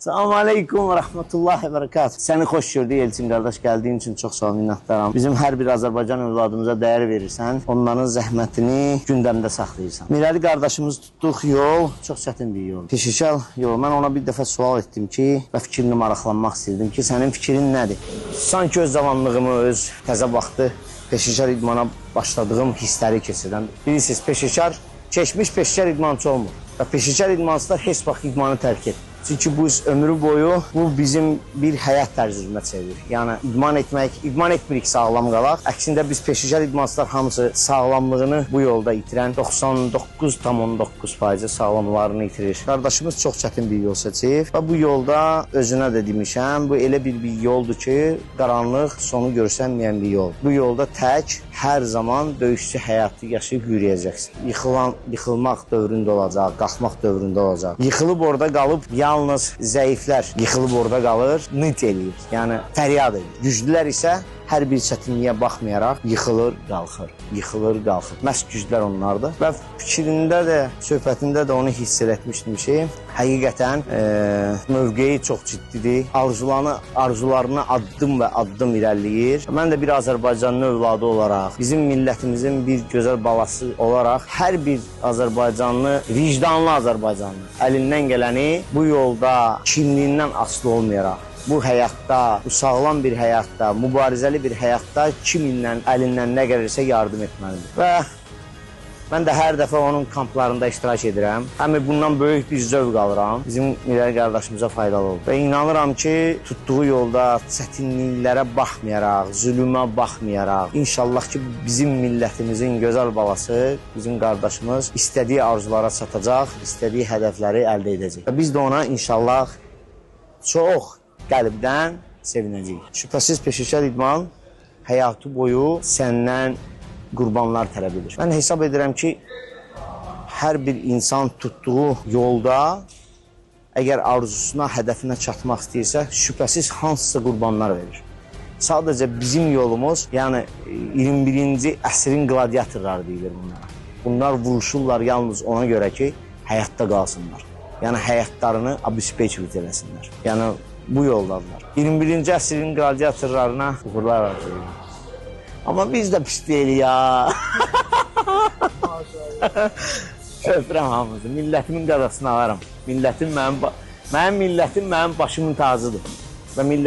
Selamun Aleyküm ve Rahmetullahi ve Berekatuhu. Səni xoş gördük Elçin qardaş, gəldiyin üçün çox sağ ol, minnətdaram. Bizim hər bir Azərbaycan övladımıza dəyər verirsən, onların zəhmətini gündəmdə saxlayırsan. Mirəli qardaşımız tutduq yol, çox çətin bir yol. Peşəkar yol. Mən ona bir dəfə sual etdim ki, və fikrini maraqlanmaq istəyirdim ki, sənin fikrin nədir? Sanki öz zamanlığımı, öz təzə vaxtı peşəkar idmana başladığım hissləri keçirəm. Bilirsiniz, peşəkar keçmiş peşəkar idmançı olmur. Və peşəkar idmançılar heç vaxt idmanı tərk etmir. Çünki bu ömrü boyu bu bizim bir həyat tərzimizə çevirir. Yəni idman etmirik sağlam qalaq. Əksində biz peşəkar idmançılar hamısı sağlamlığını bu yolda itirən 99,9% sağlamlarını itirir. Qardaşımız çox çətin bir yol seçib və bu yolda özünə də demişəm, bu elə bir yoldur ki, qaranlıq, sonu görsənməyən bir yol. Bu yolda tək hər zaman döyüşçü həyatı yaşayıb yürüyəcəksin. Yıxılmaq dövründə olacaq, qalxmaq dövründə olacaq. Yıxılıb orada qalıb yalnız zəiflər yıxılıb orada qalır, nit eləyir, yəni fəryad edir. Güclülər isə hər bir çətinliyə baxmayaraq yıxılır, qalxır, yıxılır, qalxır. Məhz güclülər onlardır. Və fikrində də, söhbətində də onu hiss etmişdim ki, həqiqətən mövqeyi çox ciddidir. Arzularını addım və addım irəliləyir. Mən də bir Azərbaycanlı övladı olaraq, bizim millətimizin bir gözəl balası olaraq, hər bir Azərbaycanlı, vicdanlı Azərbaycanlı əlindən gələni bu yolda kimliyindən asılı olmayaraq, bu həyatda, bu sağlam bir həyatda, mübarizəli bir həyatda kiminlə, əlindən nə gəlirsə yardım etməlidir. Və mən də hər dəfə onun kamplarında iştirak edirəm. Həm bundan böyük bir zövq alıram. Bizim Mirəli qardaşımıza faydalı olur. Və inanıram ki, tutduğu yolda çətinliklərə baxmayaraq, zülümə baxmayaraq, inşallah ki, bizim millətimizin gözəl balası, bizim qardaşımız istədiyi arzulara çatacaq, istədiyi hədəfləri əldə edəcək. Və biz də ona inşallah çox qəlbdən sevinəcəyik. Şübhəsiz peşəkar idman həyatı boyu səndən qurbanlar tələb edir. Mən hesab edirəm ki, hər bir insan tutduğu yolda əgər arzusuna, hədəfinə çatmaq istəyirsə, şübhəsiz hansısa qurbanlar verir. Sadəcə bizim yolumuz, yəni 21-ci əsrin qladiatorları deyilir bunlara. Bunlar vuruşurlar yalnız ona görə ki, həyatda qalsınlar. Yəni həyatlarını abüspeyçilik eləsinlər. Yəni bu yoldadırlar. 21-ci əsrin qladiatorlarına uğurlar arzulayırlar. Amma biz də pis deyilik ya. Öpürəm hamımızı. Millətimin qadasını alaram. Mənim millətim mənim başımın tacıdır. Və